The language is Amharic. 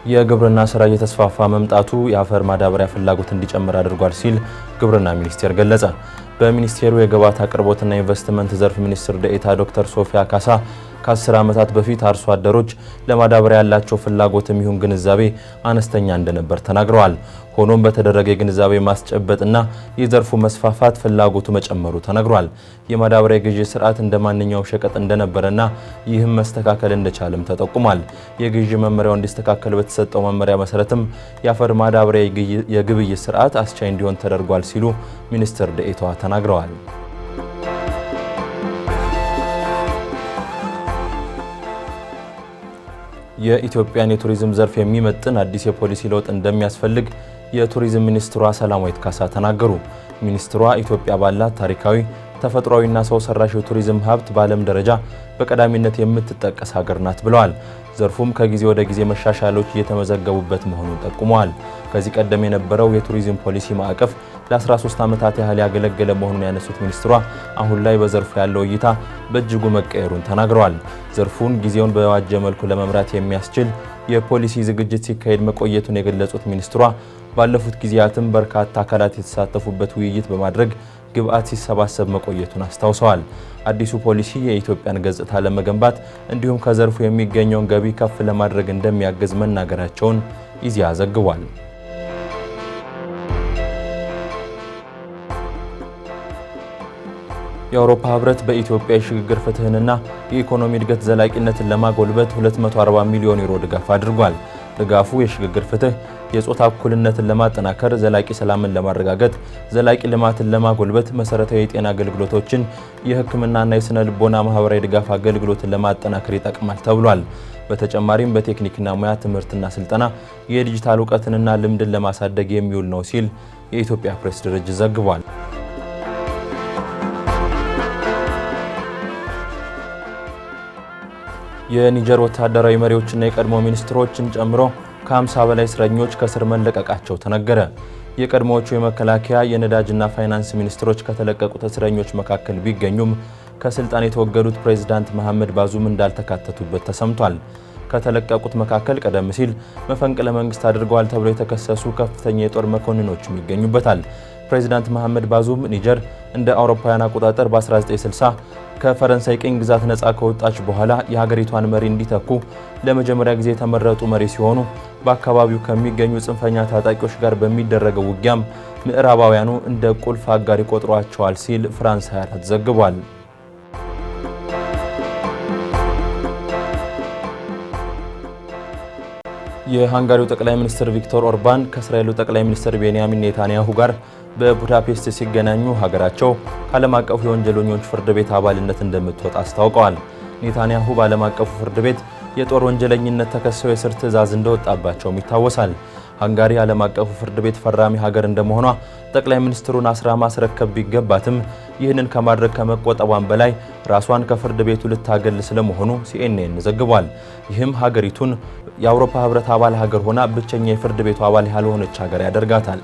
የግብርና ስራ እየተስፋፋ መምጣቱ የአፈር ማዳበሪያ ፍላጎት እንዲጨምር አድርጓል ሲል ግብርና ሚኒስቴር ገለጸ። በሚኒስቴሩ የግብዓት አቅርቦትና ኢንቨስትመንት ዘርፍ ሚኒስትር ዴኤታ ዶክተር ሶፊያ ካሳ ከ10 ዓመታት በፊት አርሶ አደሮች ለማዳበሪያ ያላቸው ፍላጎትም ይሁን ግንዛቤ አነስተኛ እንደነበር ተናግረዋል። ሆኖም በተደረገ የግንዛቤ ማስጨበጥና የዘርፉ መስፋፋት ፍላጎቱ መጨመሩ ተነግሯል። የማዳበሪያ ግዢ ስርዓት እንደማንኛውም ሸቀጥ እንደነበረና ይህም መስተካከል እንደቻለም ተጠቁሟል። የግዢ መመሪያው እንዲስተካከል በተሰጠው መመሪያ መሰረትም የአፈር ማዳበሪያ የግብይት ስርዓት አስቻይ እንዲሆን ተደርጓል ሲሉ ሚኒስትር ዴኤታዋ ተናግረዋል። የኢትዮጵያን የቱሪዝም ዘርፍ የሚመጥን አዲስ የፖሊሲ ለውጥ እንደሚያስፈልግ የቱሪዝም ሚኒስትሯ ሰላማዊት ካሳ ተናገሩ። ሚኒስትሯ ኢትዮጵያ ባላት ታሪካዊ ተፈጥሯዊና ሰው ሰራሽ የቱሪዝም ሀብት በዓለም ደረጃ በቀዳሚነት የምትጠቀስ ሀገር ናት ብለዋል። ዘርፉም ከጊዜ ወደ ጊዜ መሻሻሎች እየተመዘገቡበት መሆኑን ጠቁመዋል። ከዚህ ቀደም የነበረው የቱሪዝም ፖሊሲ ማዕቀፍ ለ13 ዓመታት ያህል ያገለገለ መሆኑን ያነሱት ሚኒስትሯ አሁን ላይ በዘርፉ ያለው እይታ በእጅጉ መቀየሩን ተናግረዋል። ዘርፉን ጊዜውን በዋጀ መልኩ ለመምራት የሚያስችል የፖሊሲ ዝግጅት ሲካሄድ መቆየቱን የገለጹት ሚኒስትሯ ባለፉት ጊዜያትም በርካታ አካላት የተሳተፉበት ውይይት በማድረግ ግብዓት ሲሰባሰብ መቆየቱን አስታውሰዋል። አዲሱ ፖሊሲ የኢትዮጵያን ገጽታ ለመገንባት እንዲሁም ከዘርፉ የሚገኘውን ገቢ ከፍ ለማድረግ እንደሚያግዝ መናገራቸውን ኢዜአ ዘግቧል። የአውሮፓ ህብረት በኢትዮጵያ የሽግግር ፍትህንና የኢኮኖሚ እድገት ዘላቂነትን ለማጎልበት 240 ሚሊዮን ዩሮ ድጋፍ አድርጓል። ድጋፉ የሽግግር ፍትህ፣ የጾታ እኩልነትን ለማጠናከር፣ ዘላቂ ሰላምን ለማረጋገጥ፣ ዘላቂ ልማትን ለማጎልበት፣ መሰረታዊ የጤና አገልግሎቶችን፣ የሕክምናና የስነ ልቦና ማህበራዊ ድጋፍ አገልግሎትን ለማጠናከር ይጠቅማል ተብሏል። በተጨማሪም በቴክኒክና ሙያ ትምህርትና ስልጠና፣ የዲጂታል እውቀትንና ልምድን ለማሳደግ የሚውል ነው ሲል የኢትዮጵያ ፕሬስ ድርጅት ዘግቧል። የኒጀር ወታደራዊ መሪዎችና የቀድሞ ሚኒስትሮችን ጨምሮ ከ50 በላይ እስረኞች ከስር መለቀቃቸው ተነገረ። የቀድሞዎቹ የመከላከያ የነዳጅና ፋይናንስ ሚኒስትሮች ከተለቀቁት እስረኞች መካከል ቢገኙም ከስልጣን የተወገዱት ፕሬዝዳንት መሐመድ ባዙም እንዳልተካተቱበት ተሰምቷል። ከተለቀቁት መካከል ቀደም ሲል መፈንቅለ መንግስት አድርገዋል ተብለው የተከሰሱ ከፍተኛ የጦር መኮንኖችም ይገኙበታል። ፕሬዝዳንት መሐመድ ባዙም ኒጀር እንደ አውሮፓውያን አቆጣጠር በ1960 ከፈረንሳይ ቅኝ ግዛት ነፃ ከወጣች በኋላ የሀገሪቷን መሪ እንዲተኩ ለመጀመሪያ ጊዜ የተመረጡ መሪ ሲሆኑ በአካባቢው ከሚገኙ ጽንፈኛ ታጣቂዎች ጋር በሚደረገው ውጊያም ምዕራባውያኑ እንደ ቁልፍ አጋር ይቆጥሯቸዋል ሲል ፍራንስ 24 ዘግቧል። የሃንጋሪው ጠቅላይ ሚኒስትር ቪክቶር ኦርባን ከእስራኤሉ ጠቅላይ ሚኒስትር ቤንያሚን ኔታንያሁ ጋር በቡዳፔስት ሲገናኙ ሀገራቸው ከዓለም አቀፉ የወንጀለኞች ፍርድ ቤት አባልነት እንደምትወጣ አስታውቀዋል። ኔታንያሁ በዓለም አቀፉ ፍርድ ቤት የጦር ወንጀለኝነት ተከሰው የእስር ትዕዛዝ እንደወጣባቸውም ይታወሳል። ሃንጋሪ ዓለም አቀፉ ፍርድ ቤት ፈራሚ ሀገር እንደመሆኗ ጠቅላይ ሚኒስትሩን አስራ ማስረከብ ቢገባትም ይህንን ከማድረግ ከመቆጠቧን በላይ ራሷን ከፍርድ ቤቱ ልታገል ስለመሆኑ ሲኤንኤን ዘግቧል። ይህም ሀገሪቱን የአውሮፓ ህብረት አባል ሀገር ሆና ብቸኛ የፍርድ ቤቱ አባል ያልሆነች ሀገር ያደርጋታል።